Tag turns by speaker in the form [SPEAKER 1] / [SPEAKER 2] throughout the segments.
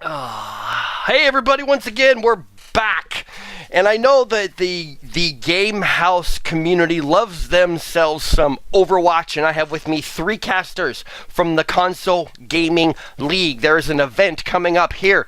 [SPEAKER 1] Hey everybody, once again, we're back. And I know that the Game Haus community loves themselves some Overwatch, and I have with me three casters from the Console Gaming League. There's an event coming up here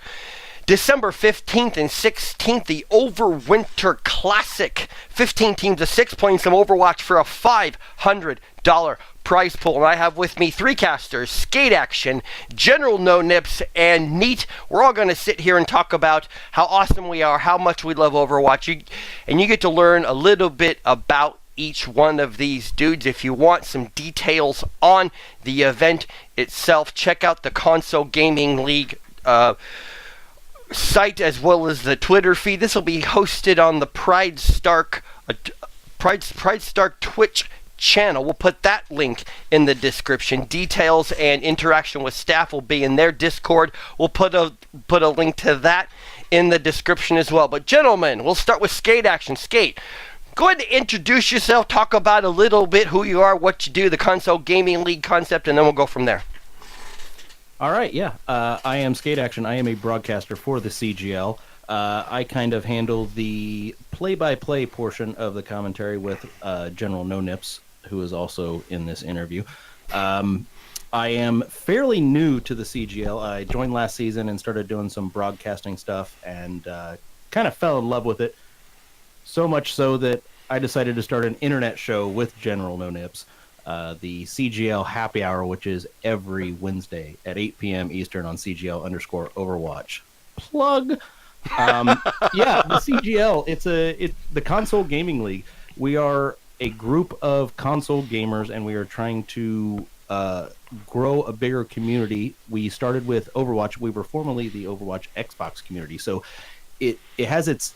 [SPEAKER 1] December 15th and 16th, the Overwinter Classic. 15 teams of 6 playing some Overwatch for a $500 prize pool. And I have with me three casters, SkateAction, General No Nips, and Neat. We're all going to sit here and talk about how awesome we are, how much we love Overwatch. And you get to learn a little bit about each one of these dudes. If you want some details on the event itself, check out the Console Gaming League site as well as the Twitter feed. This will be hosted on the Pridestark Twitch channel. We'll put that link in the description. Details and interaction with staff will be in their Discord. We'll put a link to that in the description as well. But gentlemen, we'll start with SkateAction. Skate, go ahead and introduce yourself, talk about a little bit who you are, what you do, the Console Gaming League concept, and then we'll go from there.
[SPEAKER 2] All right, yeah. I am SkateAction. I am a broadcaster for the CGL. I kind of handle the play-by-play portion of the commentary with General No Nips, who is also in this interview. I am fairly new to the CGL. I joined last season and started doing some broadcasting stuff and kind of fell in love with it. So much so that I decided to start an internet show with General No Nips. The CGL Happy Hour, which is every Wednesday at 8 p.m. Eastern on CGL_Overwatch. Plug. Yeah, the CGL. It's the Console Gaming League. We are a group of console gamers, and we are trying to grow a bigger community. We started with Overwatch. We were formerly the Overwatch Xbox community, so it has its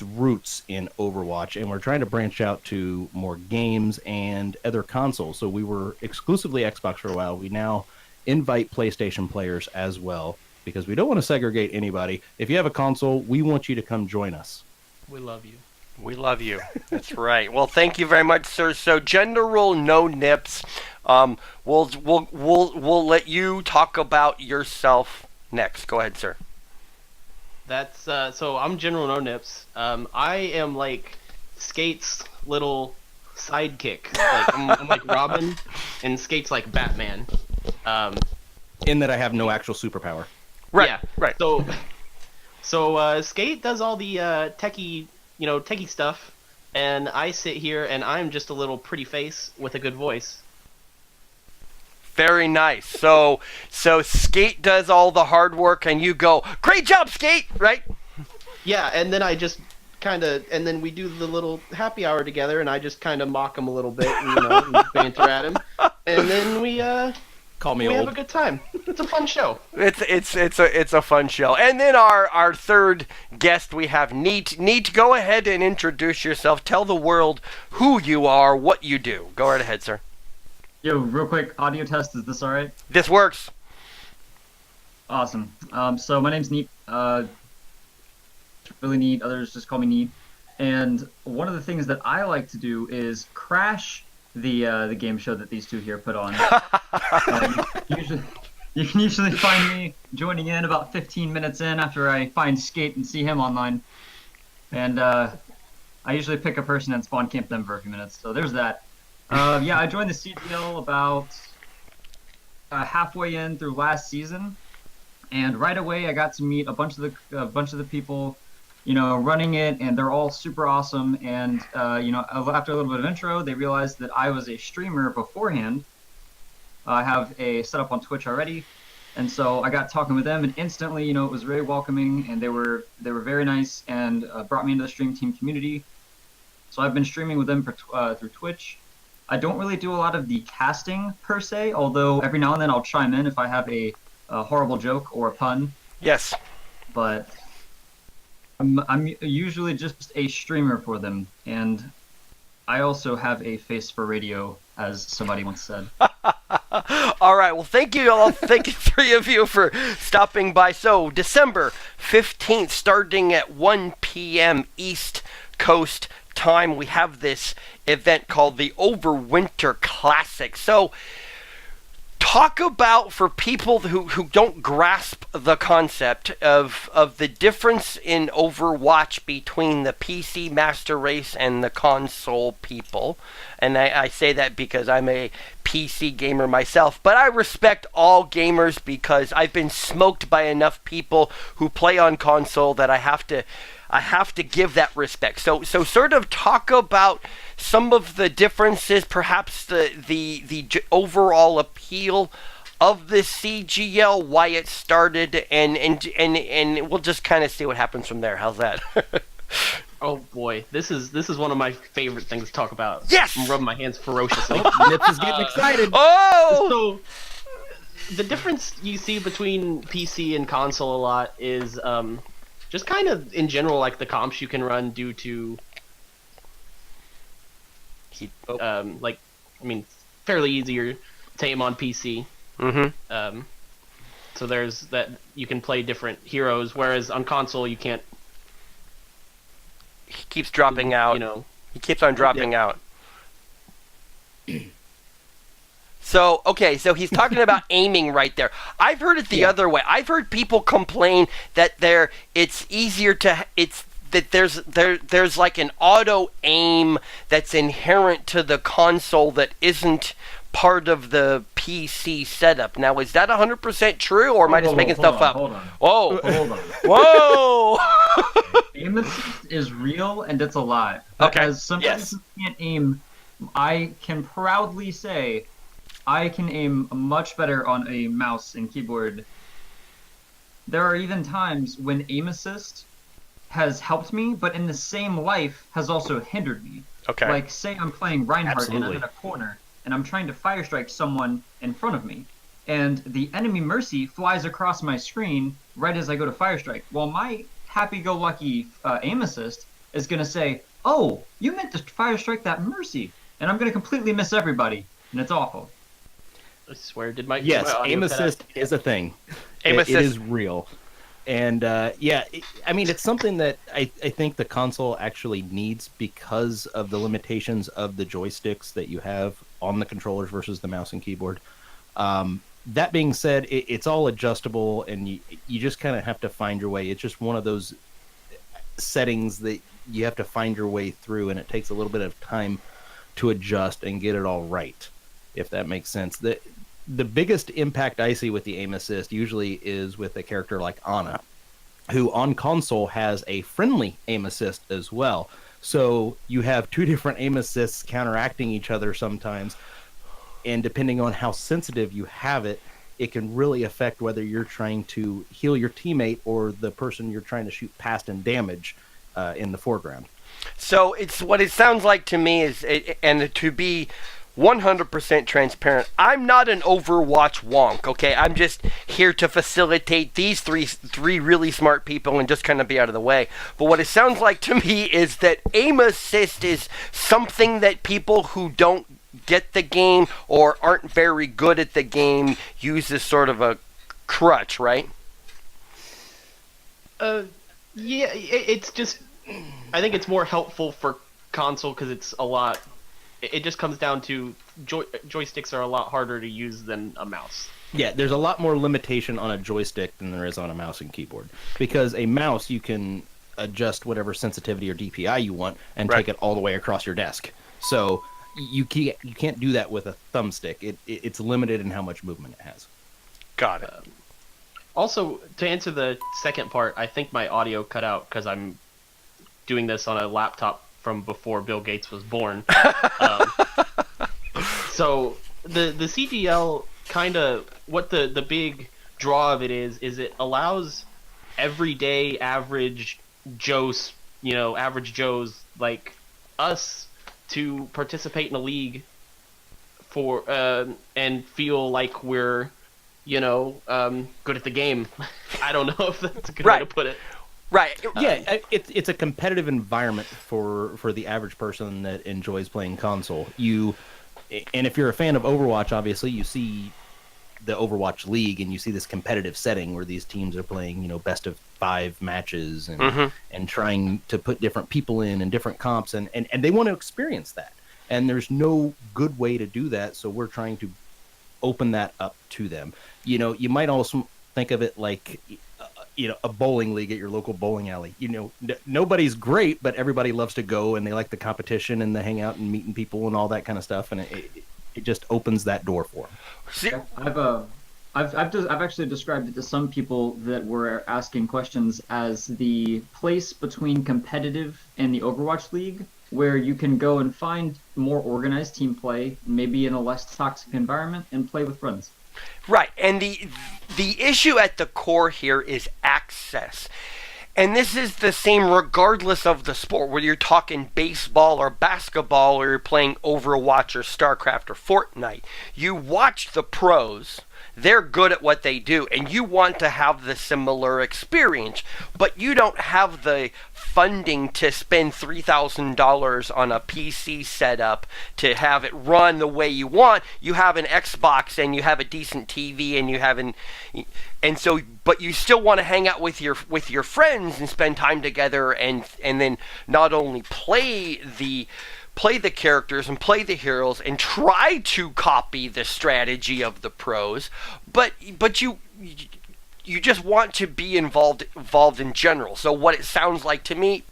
[SPEAKER 2] roots in Overwatch, and we're trying to branch out to more games and other consoles. So we were exclusively Xbox for a while. We now invite PlayStation players as well, because we don't want to segregate anybody. If you have a console, we want you to come join us.
[SPEAKER 3] We love you.
[SPEAKER 1] We love you. That's right. Well, thank you very much, sir. So, General No Nips, we'll let you talk about yourself next. Go ahead, sir.
[SPEAKER 3] That's so I'm General No Nips. I am like Skate's little sidekick. Like I'm like Robin, and Skate's like Batman.
[SPEAKER 2] In that I have no actual superpower.
[SPEAKER 1] Right.
[SPEAKER 3] Yeah.
[SPEAKER 1] Right.
[SPEAKER 3] So Skate does all the techie stuff, and I sit here and I'm just a little pretty face with a good voice.
[SPEAKER 1] Very nice. So Skate does all the hard work, and you go, "Great job, Skate!" Right?
[SPEAKER 3] Yeah, and then I just and then we do the little happy hour together, and I just kind of mock him a little bit, and banter at him, and then we
[SPEAKER 2] Call me
[SPEAKER 3] we
[SPEAKER 2] old.
[SPEAKER 3] have a good time. It's a fun show.
[SPEAKER 1] It's a fun show. And then our third guest, we have Neat. Neat, go ahead and introduce yourself. Tell the world who you are, what you do. Go right ahead, sir.
[SPEAKER 4] Yo, real quick, audio test, is this alright?
[SPEAKER 1] This works.
[SPEAKER 4] Awesome. So my name's Neat. Really neat, others just call me Neat. And one of the things that I like to do is crash the game show that these two here put on. You can usually find me joining in about 15 minutes in after I find Skate and see him online. And I usually pick a person and spawn camp them for a few minutes, so there's that. Yeah, I joined the CGL about halfway in through last season, and right away I got to meet a bunch of the people, running it, and they're all super awesome. And after a little bit of intro, they realized that I was a streamer beforehand. I have a setup on Twitch already, and so I got talking with them, and instantly, it was very welcoming, and they were very nice, and brought me into the stream team community. So I've been streaming with them through Twitch. I don't really do a lot of the casting per se, although every now and then I'll chime in if I have a horrible joke or a pun.
[SPEAKER 1] Yes.
[SPEAKER 4] But I'm usually just a streamer for them, and I also have a face for radio, as somebody once said.
[SPEAKER 1] All right. Well, thank you all. Thank you, three of you, for stopping by. So, December 15th, starting at 1 p.m. East Coast time, we have this event called the Overwinter Classic. So, talk about, for people who don't grasp the concept of the difference in Overwatch between the PC master race and the console people. And I say that because I'm a PC gamer myself, but I respect all gamers because I've been smoked by enough people who play on console that I have to give that respect. So sort of talk about some of the differences, perhaps the overall appeal of the CGL, why it started, and we'll just kind of see what happens from there. The that?
[SPEAKER 3] Oh boy, this is one of my favorite things to talk about.
[SPEAKER 1] Yes!
[SPEAKER 3] I'm rubbing my hands ferociously.
[SPEAKER 2] Nips is getting excited.
[SPEAKER 1] Oh!
[SPEAKER 3] So, the difference you see between PC and console a lot is just kind of in general, like the comps you can run due to, fairly easier to aim on PC.
[SPEAKER 1] Mm-hmm.
[SPEAKER 3] So there's that you can play different heroes, whereas on console you can't.
[SPEAKER 1] He keeps dropping out. He keeps on dropping out. So he's talking about aiming right there. I've heard it the other way. I've heard people complain that it's easier to that there's like an auto aim that's inherent to the console that isn't part of the PC setup. Now, is that 100% true, or am I just making stuff up?
[SPEAKER 4] Hold on.
[SPEAKER 1] Whoa!
[SPEAKER 4] Hold on.
[SPEAKER 1] Whoa!
[SPEAKER 4] Aim assist is real and it's alive.
[SPEAKER 1] Okay.
[SPEAKER 4] As somebody who can't aim, I can proudly say I can aim much better on a mouse and keyboard. There are even times when aim assist has helped me, but in the same life has also hindered me.
[SPEAKER 1] Okay.
[SPEAKER 4] Like, say I'm playing Reinhardt and I'm
[SPEAKER 2] Absolutely.
[SPEAKER 4] in a corner, and I'm trying to fire strike someone in front of me, and the enemy Mercy flies across my screen right as I go to fire strike. Well, my happy-go-lucky aim assist is going to say, oh, you meant to fire strike that Mercy, and I'm going to completely miss everybody, and it's awful.
[SPEAKER 3] I swear, did my
[SPEAKER 2] Yes,
[SPEAKER 3] my audio
[SPEAKER 2] aim
[SPEAKER 3] cut
[SPEAKER 2] assist
[SPEAKER 3] out?
[SPEAKER 2] is a thing.
[SPEAKER 1] Aim
[SPEAKER 2] It
[SPEAKER 1] assist.
[SPEAKER 2] is real. And it's something that I think the console actually needs because of the limitations of the joysticks that you have on the controllers versus the mouse and keyboard. That being said, it's all adjustable, and you just kind of have to find your way. It's just one of those settings that you have to find your way through, and it takes a little bit of time to adjust and get it all right, if that makes sense. The biggest impact I see with the aim assist usually is with a character like Ana, who on console has a friendly aim assist as well. So you have two different aim assists counteracting each other sometimes, and depending on how sensitive you have it, it can really affect whether you're trying to heal your teammate or the person you're trying to shoot past and damage in the foreground.
[SPEAKER 1] So it's what it sounds like to me is, and to be 100% transparent, I'm not an Overwatch wonk, okay? I'm just here to facilitate these three really smart people and just kind of be out of the way. But what it sounds like to me is that aim assist is something that people who don't get the game or aren't very good at the game use as sort of a crutch, right?
[SPEAKER 3] Yeah, it's just, I think it's more helpful for console because it's a lot. It just comes down to joysticks are a lot harder to use than a mouse.
[SPEAKER 2] Yeah, there's a lot more limitation on a joystick than there is on a mouse and keyboard. Because a mouse, you can adjust whatever sensitivity or DPI you want and take it all the way across your desk. So you can't do that with a thumbstick. It's limited in how much movement it has.
[SPEAKER 1] Got it.
[SPEAKER 3] Also, to answer the second part, I think my audio cut out because I'm doing this on a laptop from before Bill Gates was born. So the CGL kind of, what the big draw of it is it allows everyday average Joes like us to participate in a league for and feel like we're good at the game. I don't know if that's a good way to put it.
[SPEAKER 1] Right.
[SPEAKER 2] Yeah, it's a competitive environment for the average person that enjoys playing console. And if you're a fan of Overwatch, obviously you see the Overwatch League and you see this competitive setting where these teams are playing, best of 5 matches and trying to put different people in and different comps and they want to experience that. And there's no good way to do that, so we're trying to open that up to them. You might also think of it like a bowling league at your local bowling alley. Nobody's great, but everybody loves to go, and they like the competition and the hang out and meeting people and all that kind of stuff, and it just opens that door for them.
[SPEAKER 4] I've actually described it to some people that were asking questions as the place between competitive and the Overwatch League, where you can go and find more organized team play, maybe in a less toxic environment, and play with friends.
[SPEAKER 1] Right, and the issue at the core here is access. And this is the same regardless of the sport, whether you're talking baseball or basketball or you're playing Overwatch or StarCraft or Fortnite. You watch the pros, they're good at what they do, and you want to have the similar experience, but you don't have the funding to spend $3,000 on a PC setup to have it run the way you want. You have an Xbox and you have a decent TV and you have but you still want to hang out with your friends and spend time together and then not only play the characters and play the heroes and try to copy the strategy of the pros, but you just want to be involved in general. So what it sounds like to me,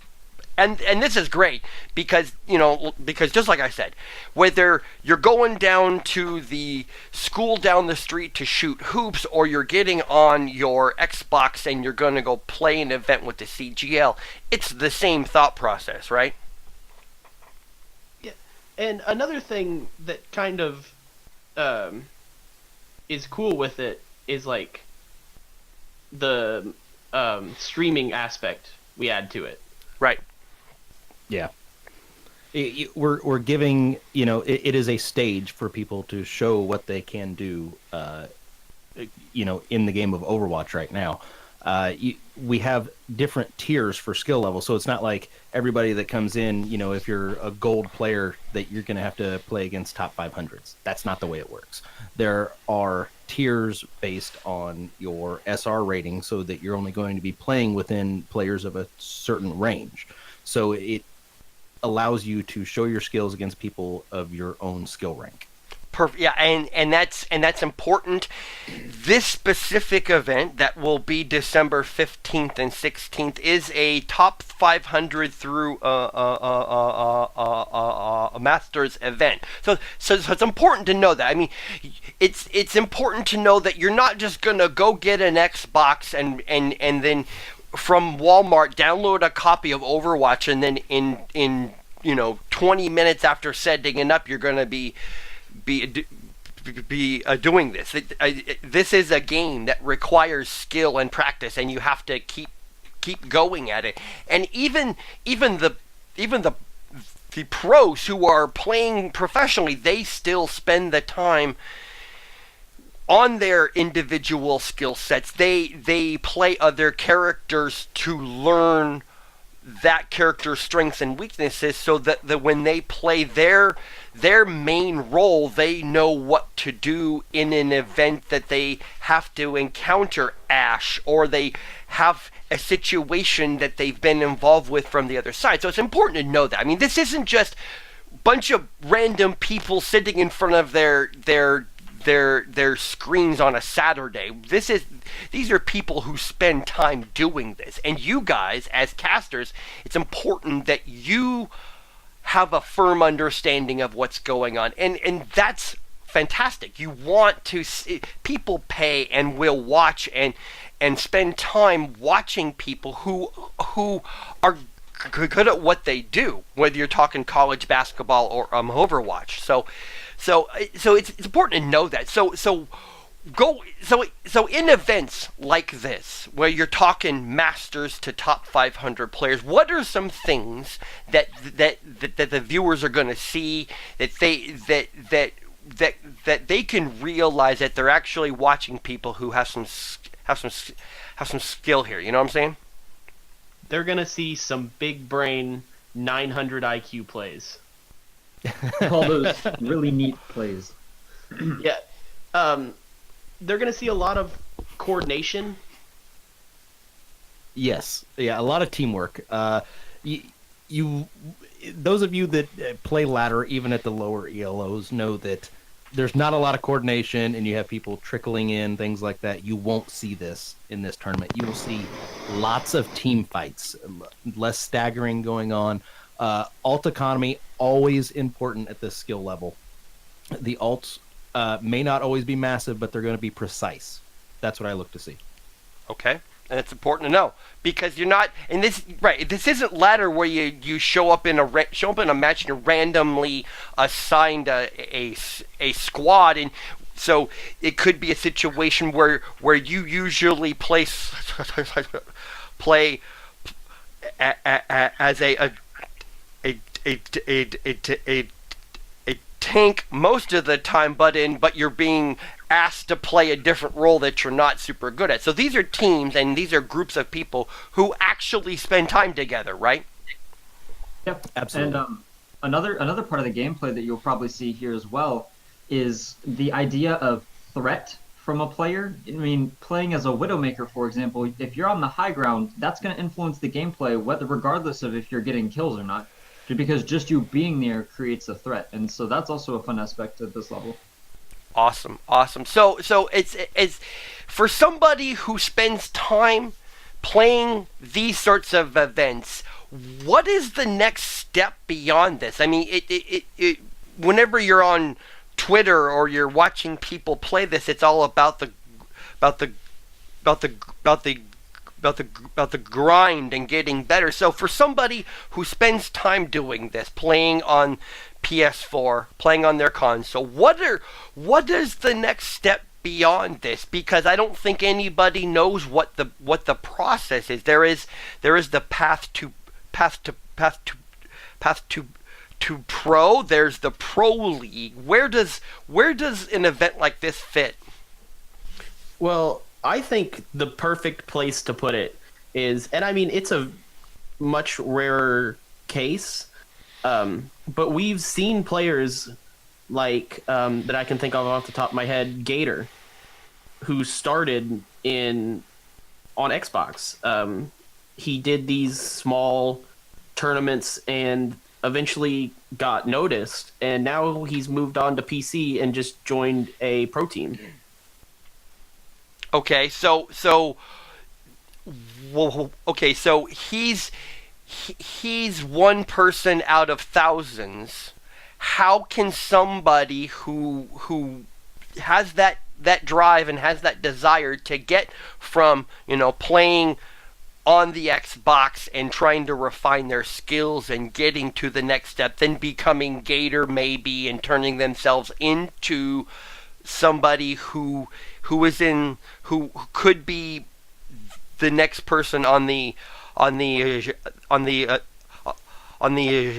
[SPEAKER 1] and this is great because just like I said, whether you're going down to the school down the street to shoot hoops or you're getting on your Xbox and you're going to go play an event with the CGL, it's the same thought process, right?
[SPEAKER 3] Yeah, and another thing that kind of is cool with it is like the streaming aspect we add to it.
[SPEAKER 1] Right.
[SPEAKER 2] Yeah. We're giving, it is a stage for people to show what they can do, in the game of Overwatch right now. We have different tiers for skill level, so it's not like everybody that comes in, if you're a gold player, that you're going to have to play against top 500s. That's not the way it works. There are tiers based on your SR rating, so that you're only going to be playing within players of a certain range. So it allows you to show your skills against people of your own skill rank.
[SPEAKER 1] Perfect. Yeah, and that's important. This specific event that will be December 15th and 16th is a top 500 through a Masters event. So it's important to know that. I mean, it's important to know that you're not just gonna go get an Xbox and then from Walmart download a copy of Overwatch and then in 20 minutes after setting it up you're gonna be doing this. This is a game that requires skill and practice, and you have to keep going at it. And even the pros who are playing professionally, they still spend the time on their individual skill sets. They play other characters to learn that character's strengths and weaknesses, so that when they play their main role, they know what to do in an event that they have to encounter Ash, or they have a situation that they've been involved with from the other side. So it's important to know that. I mean, this isn't just a bunch of random people sitting in front of their screens on a Saturday. These are people who spend time doing this, and you guys as casters, it's important that you have a firm understanding of what's going on, and that's fantastic. You want to see people pay and will watch and spend time watching people who are good at what they do, whether you're talking college basketball or Overwatch. So it's important to know that. So in events like this, where you're talking Masters to top 500 players, what are some things that the viewers are going to see that they can realize that they're actually watching people who have some skill here? You know what I'm saying?
[SPEAKER 3] They're going to see some big brain 900 IQ plays.
[SPEAKER 4] Call those really neat plays.
[SPEAKER 3] Yeah. They're going to see a lot of coordination.
[SPEAKER 2] Yes. Yeah, a lot of teamwork. Those of you that play ladder, even at the lower ELOs, know that there's not a lot of coordination, and you have people trickling in, things like that. You won't see this in this tournament. You will see lots of team fights, less staggering going on. Alt economy, always important at this skill level. The alts may not always be massive, but they're going to be precise. That's what I look to see.
[SPEAKER 1] Okay, and it's important to know because you're not. And this right. This isn't ladder where you show up in a match and you're randomly assigned a squad, and so it could be a situation where you usually play as a tank most of the time, but you're being asked to play a different role that you're not super good at. So these are teams and these are groups of people who actually spend time together, right?
[SPEAKER 4] Yep,
[SPEAKER 2] absolutely.
[SPEAKER 4] And another part of the gameplay that you'll probably see here as well is the idea of threat from a player. I mean, playing as a Widowmaker, for example, if you're on the high ground, that's going to influence the gameplay, regardless of if you're getting kills or not. Because just you being there creates a threat, and so that's also a fun aspect at this level.
[SPEAKER 1] Awesome. So it's for somebody who spends time playing these sorts of events. What is the next step beyond this? I mean, it whenever you're on Twitter or you're watching people play this, it's all about the grind and getting better. So for somebody who spends time doing this, playing on PS4, playing on their console, what is the next step beyond this? Because I don't think anybody knows what the process is. There is the path to pro. There's the pro league. Where does an event like this fit?
[SPEAKER 3] Well, I think the perfect place to put it is, and I mean, it's a much rarer case, but we've seen players like that I can think of off the top of my head, Gator, who started on Xbox. He did these small tournaments and eventually got noticed, and now he's moved on to PC and just joined a pro team.
[SPEAKER 1] Okay, so he's one person out of thousands. How can somebody who has that drive and has that desire to get from, playing on the Xbox and trying to refine their skills and getting to the next step, then becoming Gator maybe and turning themselves into somebody who could be the next person on the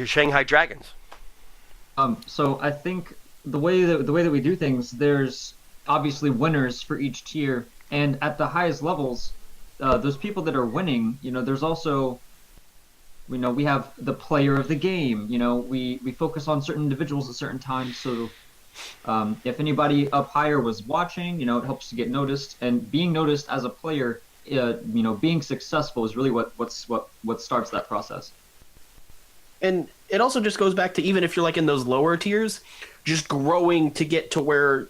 [SPEAKER 1] Shanghai Dragons?
[SPEAKER 4] So I think the way that we do things, there's obviously winners for each tier, and at the highest levels, those people that are winning, there's also, we have the player of the game. We focus on certain individuals at certain times. So if anybody up higher was watching, it helps to get noticed, and being noticed as a player, being successful is really what starts that process.
[SPEAKER 3] And it also just goes back to, even if you're like in those lower tiers, just growing to get to where,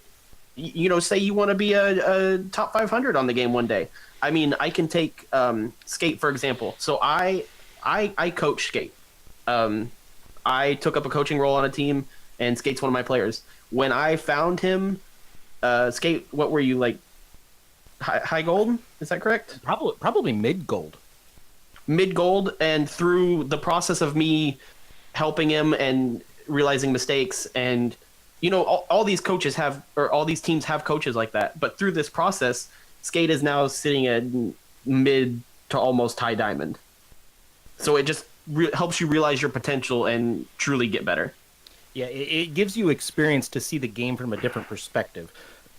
[SPEAKER 3] say you want to be a top 500 on the game one day. I mean, I can take Skate, for example. So I coach Skate. I took up a coaching role on a team, and Skate's one of my players. When I found him, Skate, what were you, like, high gold? Is that correct?
[SPEAKER 2] Probably mid gold.
[SPEAKER 3] Mid gold, and through the process of me helping him and realizing mistakes, and all these coaches all these teams have coaches like that. But through this process, Skate is now sitting at mid to almost high diamond. So it just helps you realize your potential and truly get better.
[SPEAKER 2] Yeah, it gives you experience to see the game from a different perspective.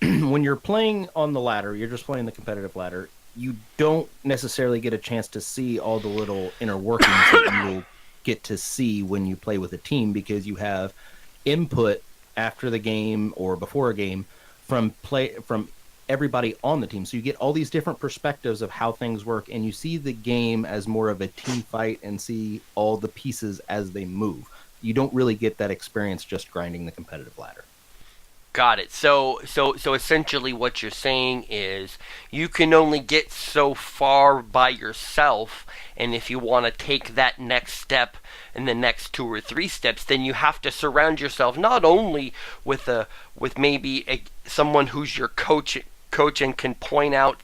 [SPEAKER 2] When you're playing on the ladder, you're just playing the competitive ladder, you don't necessarily get a chance to see all the little inner workings that you will get to see when you play with a team, because you have input after the game or before a game from everybody on the team. So you get all these different perspectives of how things work, and you see the game as more of a team fight and see all the pieces as they move. You don't really get that experience just grinding the competitive ladder.
[SPEAKER 1] Got it. So essentially what you're saying is you can only get so far by yourself, and if you want to take that next step and the next 2 or 3 steps, then you have to surround yourself not only with someone who's your coach and can point out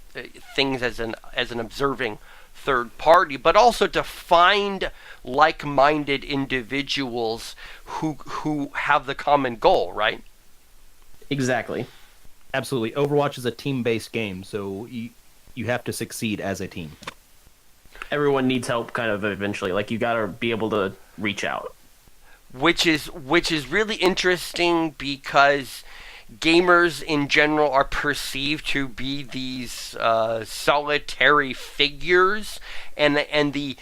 [SPEAKER 1] things as an observing third party, but also to find like-minded individuals who have the common goal, right?
[SPEAKER 3] Exactly.
[SPEAKER 2] Absolutely. Overwatch is a team-based game, so you have to succeed as a team.
[SPEAKER 3] Everyone needs help kind of eventually. Like, you got to be able to reach out.
[SPEAKER 1] Which is really interesting because gamers in general are perceived to be these solitary figures, and the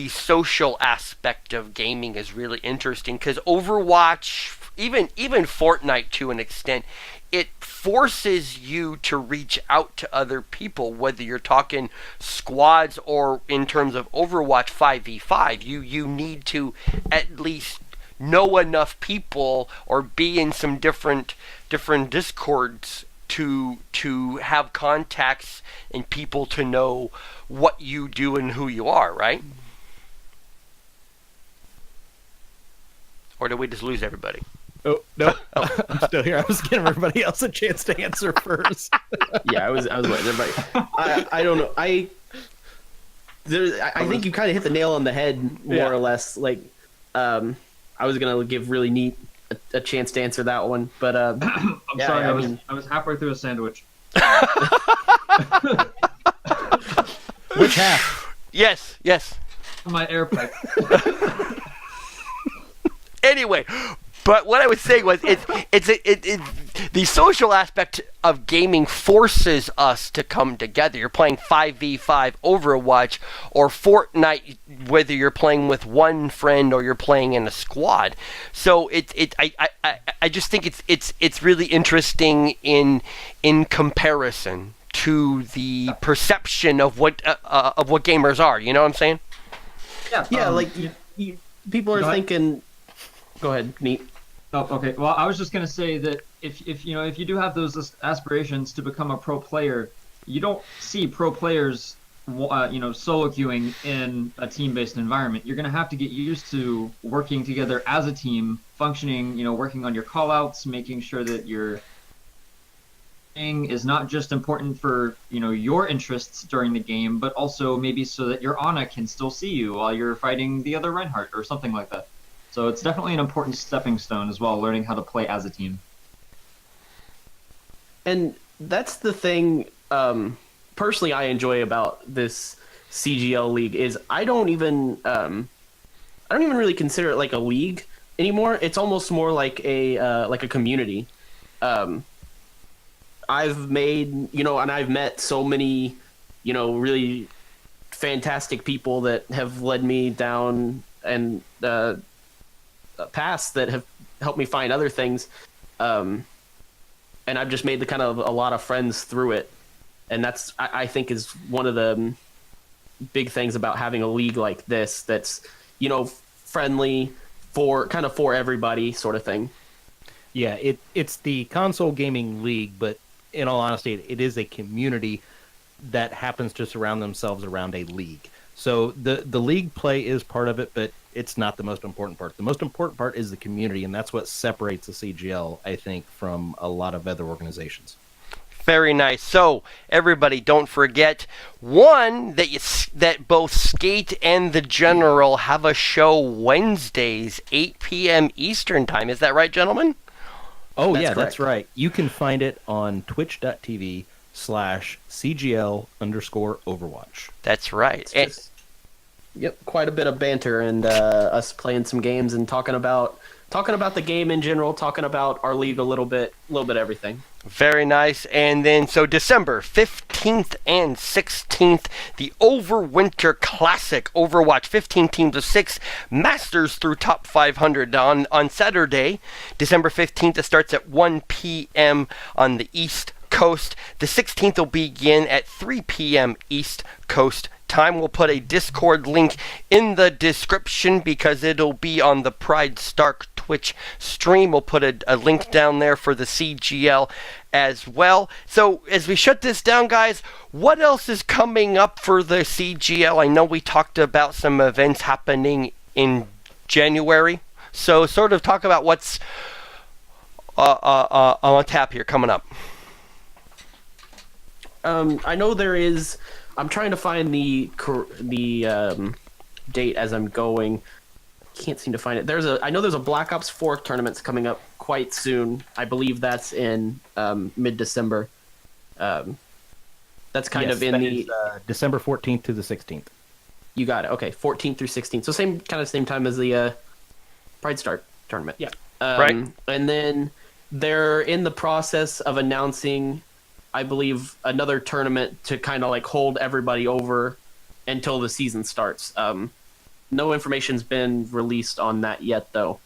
[SPEAKER 1] social aspect of gaming is really interesting because Overwatch, even Fortnite to an extent, it forces you to reach out to other people, whether you're talking squads or in terms of Overwatch 5v5. You need to at least know enough people or be in some different discords to have contacts and people to know what you do and who you are, right? Or did we just lose everybody?
[SPEAKER 2] Oh, no. I'm still here. I was giving everybody else a chance to answer first.
[SPEAKER 3] Yeah, I was waiting. Everybody, I don't know. I think you kind of hit the nail on the head, more or less. Like, I was gonna give really neat a chance to answer that one, but
[SPEAKER 4] I'm sorry. I was halfway through a sandwich.
[SPEAKER 2] Which half?
[SPEAKER 1] Yes.
[SPEAKER 4] My air pipe.
[SPEAKER 1] Anyway, but what I was saying was, the social aspect of gaming forces us to come together. You're playing 5v5 Overwatch or Fortnite, whether you're playing with one friend or you're playing in a squad. So I just think it's really interesting in comparison to the perception of what gamers are. You know what I'm saying?
[SPEAKER 3] Yeah, people are thinking. Go ahead, Neat.
[SPEAKER 4] Oh, okay. Well, I was just gonna say that if you do have those aspirations to become a pro player, you don't see pro players, solo queuing in a team-based environment. You're gonna have to get used to working together as a team, functioning, working on your callouts, making sure that your thing is not just important for your interests during the game, but also maybe so that your Ana can still see you while you're fighting the other Reinhardt or something like that. So it's definitely an important stepping stone as well, learning how to play as a team.
[SPEAKER 3] And that's the thing, personally, I enjoy about this CGL league is I don't even really consider it like a league anymore. It's almost more like a community. I've made, and I've met so many, really fantastic people that have led me down and paths that have helped me find other things. And I've just made a lot of friends through it. And that's, I think, is one of the big things about having a league like this that's, friendly for everybody sort of thing.
[SPEAKER 2] Yeah, it's the console gaming league, but in all honesty, it is a community that happens to surround themselves around a league. So the league play is part of it, but it's not the most important part. The most important part is the community, and that's what separates the CGL, I think, from a lot of other organizations.
[SPEAKER 1] Very nice. So, everybody, don't forget, one, that both Skate and the General have a show Wednesdays, 8 p.m. Eastern Time. Is that right, gentlemen?
[SPEAKER 2] Oh, yeah, that's right. You can find it on twitch.tv/CGL_Overwatch.
[SPEAKER 1] That's right.
[SPEAKER 3] Yep, quite a bit of banter and us playing some games and talking about the game in general, talking about our league a little bit everything.
[SPEAKER 1] Very nice. And then, so December 15th and 16th, the Overwinter Classic, Overwatch, 15 teams of 6, Masters through top 500 on Saturday, December 15th. It starts at 1 p.m. on the East Coast. The 16th will begin at 3 p.m. East Coast time. We'll put a Discord link in the description because it'll be on the Pridestark Twitch stream. We'll put a link down there for the CGL as well. So as we shut this down, guys, what else is coming up for the CGL? I know we talked about some events happening in January. So sort of talk about what's on tap here coming up.
[SPEAKER 3] I know there is. I'm trying to find the date as I'm going. Can't seem to find it. I know there's a Black Ops 4 tournament coming up quite soon. I believe that's in mid-December. That's kind of in the
[SPEAKER 2] December 14th to the 16th.
[SPEAKER 3] You got it. Okay, 14th through 16th. So same time as the Pridestark tournament.
[SPEAKER 1] Yeah. Right.
[SPEAKER 3] And then they're in the process of announcing, I believe, another tournament to kind of like hold everybody over until the season starts. No information's been released on that yet, though.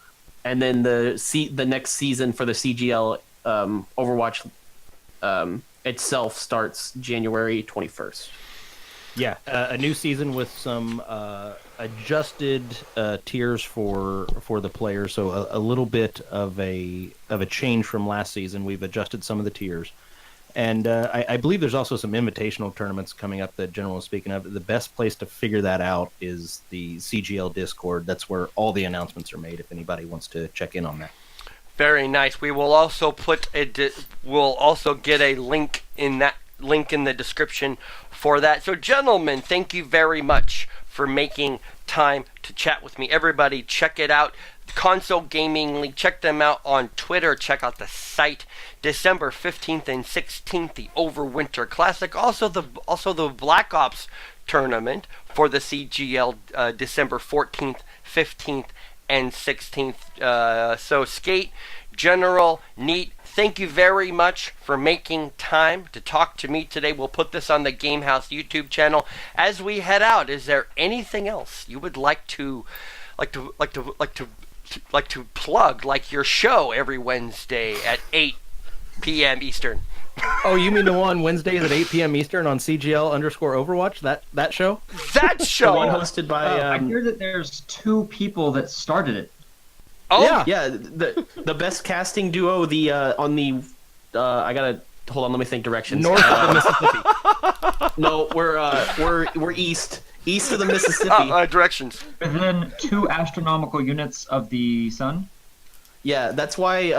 [SPEAKER 3] And then the next season for the CGL Overwatch itself starts January 21st.
[SPEAKER 2] Yeah, a new season with some adjusted tiers for the players. So a little bit of a change from last season. We've adjusted some of the tiers, and I believe there's also some invitational tournaments coming up that General was speaking of. The best place to figure that out is the CGL Discord. That's where all the announcements are made. If anybody wants to check in on that.
[SPEAKER 1] Very nice. We will also we'll also get a link in the description for that. So, gentlemen, thank you very much for making time to chat with me. Everybody, check it out. Console Gaming League. Check them out on Twitter. Check out the site. December 15th and 16th, the Overwinter Classic. Also the Black Ops tournament for the CGL, December 14th, 15th, and 16th. So, Skate, General, Neat, thank you very much for making time to talk to me today. We'll put this on the Game Haus YouTube channel. As we head out, is there anything else you would like to plug, like your show every Wednesday at 8 p.m. Eastern?
[SPEAKER 2] Oh, you mean the one Wednesdays at 8 p.m. Eastern on CGL_Overwatch? That show?
[SPEAKER 1] That show!
[SPEAKER 3] The one hosted by...
[SPEAKER 4] I hear that there's 2 people that started it.
[SPEAKER 1] Oh!
[SPEAKER 3] Yeah, the best casting duo, on the... I gotta... Hold on, let me think directions.
[SPEAKER 2] North of the Mississippi.
[SPEAKER 3] No, we're east. East of the Mississippi.
[SPEAKER 1] Directions.
[SPEAKER 4] Within 2 astronomical units of the sun.
[SPEAKER 3] Yeah, that's why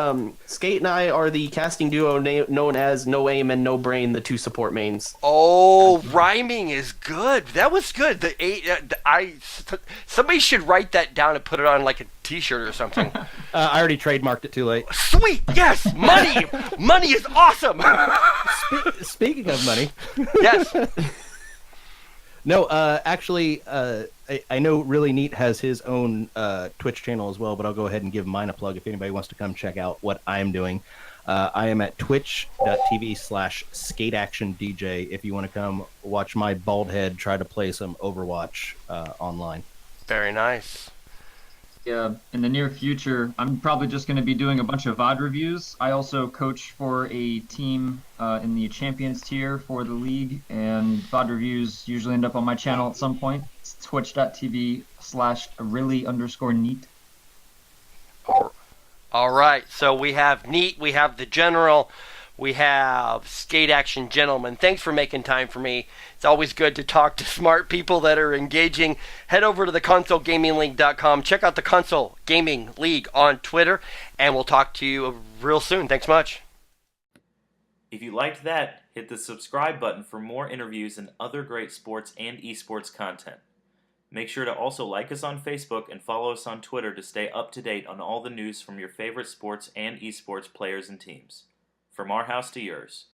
[SPEAKER 3] Skate and I are the casting duo known as No Aim and No Brain, the 2 support mains.
[SPEAKER 1] Oh, rhyming is good. That was good. Somebody should write that down and put it on like a T-shirt or something.
[SPEAKER 2] I already trademarked it too late.
[SPEAKER 1] Sweet, yes, money. Money is awesome.
[SPEAKER 2] Speaking of money.
[SPEAKER 1] Yes.
[SPEAKER 2] No, actually, I know Really Neat has his own Twitch channel as well, but I'll go ahead and give mine a plug if anybody wants to come check out what I'm doing. I am at twitch.tv/SkateActionDJ if you want to come watch my bald head try to play some Overwatch online.
[SPEAKER 1] Very nice.
[SPEAKER 4] Yeah, in the near future, I'm probably just going to be doing a bunch of VOD reviews. I also coach for a team in the Champions tier for the league, and VOD reviews usually end up on my channel at some point. It's twitch.tv/really_neat.
[SPEAKER 1] All right, so we have Neat, we have the General, we have SkateAction. Gentlemen, thanks for making time for me. It's always good to talk to smart people that are engaging. Head over to the ConsoleGamingLeague.com. Check out the Console Gaming League on Twitter, and we'll talk to you real soon. Thanks much.
[SPEAKER 5] If you liked that, hit the subscribe button for more interviews and other great sports and esports content. Make sure to also like us on Facebook and follow us on Twitter to stay up to date on all the news from your favorite sports and esports players and teams. From our house to yours.